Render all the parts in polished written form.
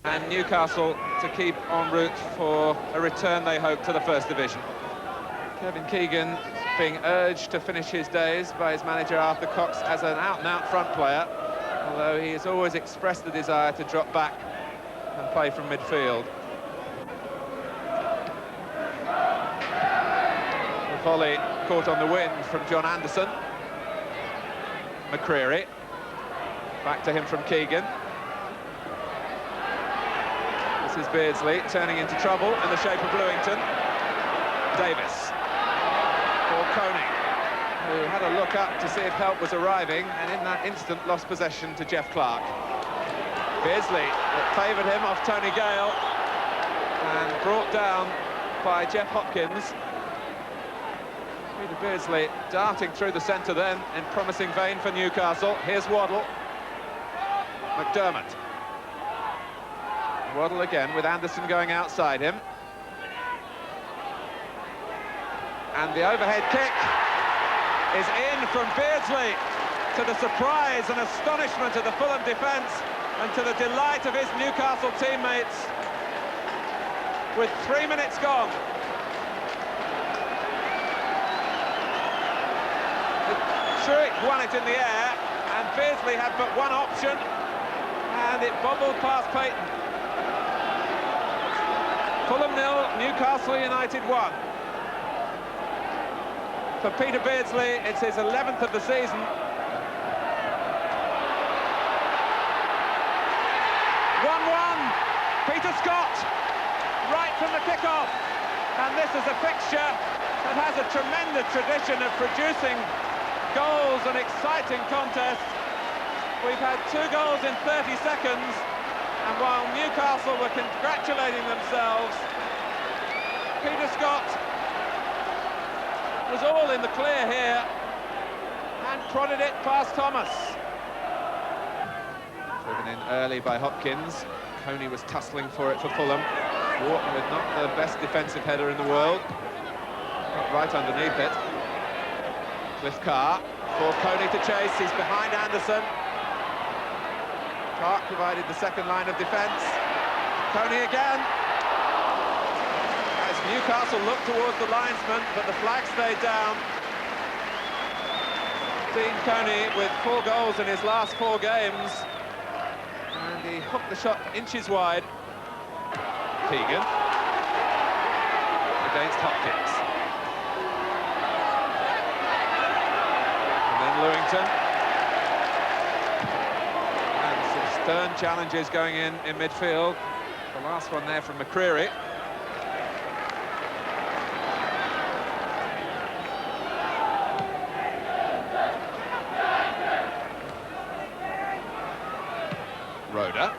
And Newcastle to keep en route for a return, they hope, to the First Division. Kevin Keegan being urged to finish his days by his manager Arthur Cox as an out-and-out front player, although he has always expressed the desire to drop back and play from midfield. The volley caught on the wind from John Anderson. McCreery. Back to him from Keegan. This is Beardsley turning into trouble in the shape of Lewington. Davis. For Coney, who had a look up to see if help was arriving, and in that instant lost possession to Jeff Clark. Beardsley that favoured him off Tony Gale, and brought down by Jeff Hopkins. Peter Beardsley darting through the centre then in promising vein for Newcastle. Here's Waddle. Mcdermott. Waddle again with Anderson going outside him. And the overhead kick is in from Beardsley, to the surprise and astonishment of the Fulham defence and to the delight of his Newcastle teammates. With 3 minutes gone. Schuich won it in the air, and Beardsley had but one option, and it bobbled past Payton. Fulham 0, Newcastle United 1. For Peter Beardsley, it's his 11th of the season. 1-1, Peter Scott, right from the kick-off. And this is a fixture that has a tremendous tradition of producing goals and exciting contests. We've had 2 goals in 30 seconds, and while Newcastle were congratulating themselves, Peter Scott was all in the clear here and prodded it past Thomas. Driven in early by Hopkins. Coney was tussling for it for Fulham. Wharton with not the best defensive header in the world. Got right underneath it. Cliff Carr for Coney to chase. He's behind Anderson. Clark provided the second line of defence. Coney again. As Newcastle looked towards the linesman, but the flag stayed down. Dean Coney with 4 goals in his last 4 games. And he hooked the shot inches wide. Keegan against Hopkins. And then Lewington. And some stern challenges going in midfield. The last one there from McCreery. Roda.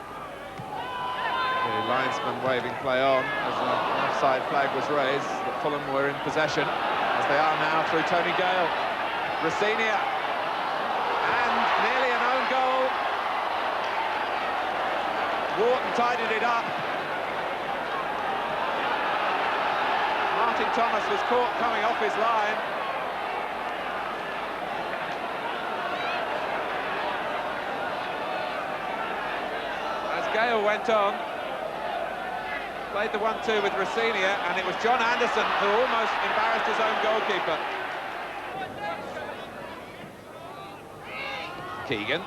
The linesman waving play on as an offside flag was raised, that Fulham were in possession, as they are now through Tony Gale. Rosinia, and nearly an own goal. Wharton tidied it up. Martin Thomas was caught coming off his line. Gale went on, played the 1-2 with Rosinia, and it was John Anderson who almost embarrassed his own goalkeeper. Keegan.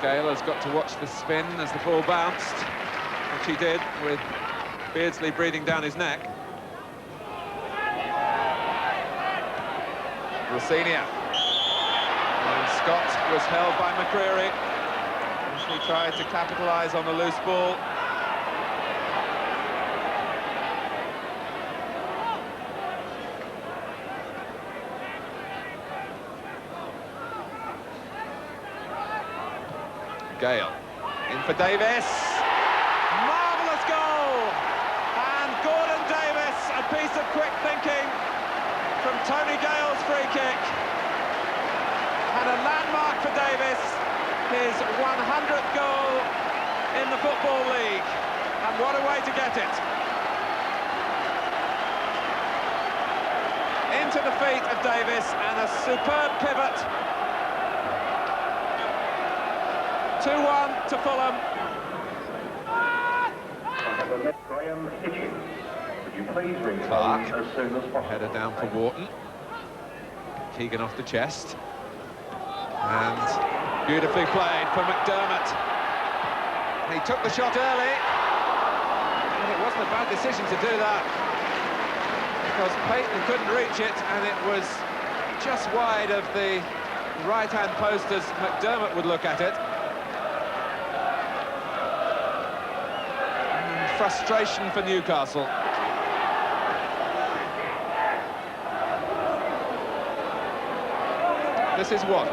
Gale has got to watch the spin as the ball bounced, which he did, with Beardsley breathing down his neck. Rosinia. And Scott was held by McCreery. He tried to capitalise on the loose ball. Gale in for Davis. Marvellous goal! And Gordon Davis, a piece of quick thinking from Tony Gale's free kick. And a landmark for Davis. His 100th goal in the Football League, and what a way to get it. Into the feet of Davis, and a superb pivot. 2-1 to Fulham. Clark, header down for Wharton. Keegan off the chest. And beautifully played for Mcdermott. He took the shot early. And it wasn't a bad decision to do that, because Payton couldn't reach it, and it was just wide of the right-hand post as Mcdermott would look at it. And frustration for Newcastle. This is what?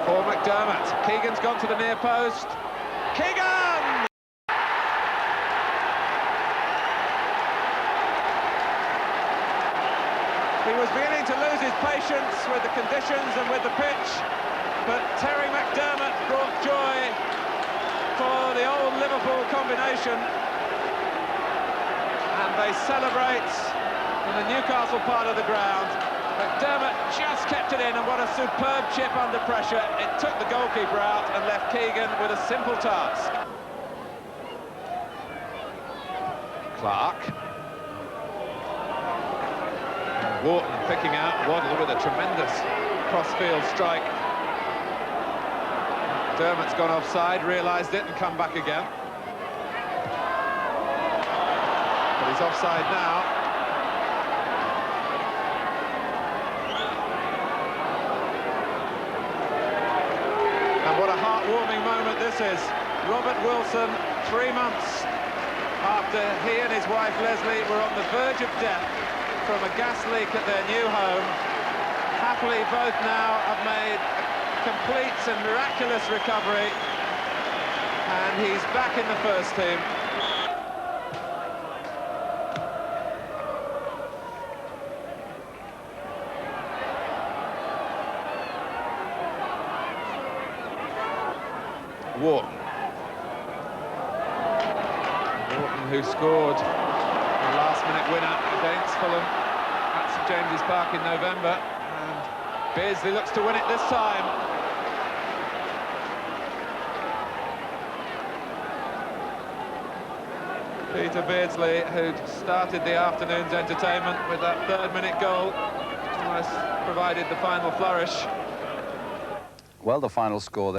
For Mcdermott. Keegan's gone to the near post. Keegan! He was beginning to lose his patience with the conditions and with the pitch, but Terry Mcdermott brought joy for the old Liverpool combination, and they celebrate in the Newcastle part of the ground. Mcdermott just kept it in, and what a superb chip under pressure. It took the goalkeeper out and left Keegan with a simple task. Clark. Wharton picking out Waddle with a tremendous cross-field strike. Dermott's gone offside, realised it and come back again. But he's offside now. And what a heartwarming moment this is. Robert Wilson, 3 months after he and his wife Leslie were on the verge of death from a gas leak at their new home. Happily, both now have made a complete and miraculous recovery, and he's back in the first team. Wharton, who scored the last-minute winner against Fulham at St James's Park in November, and Beardsley looks to win it this time. Peter Beardsley, who'd started the afternoon's entertainment with that third-minute goal, almost provided the final flourish. Well, the final score there.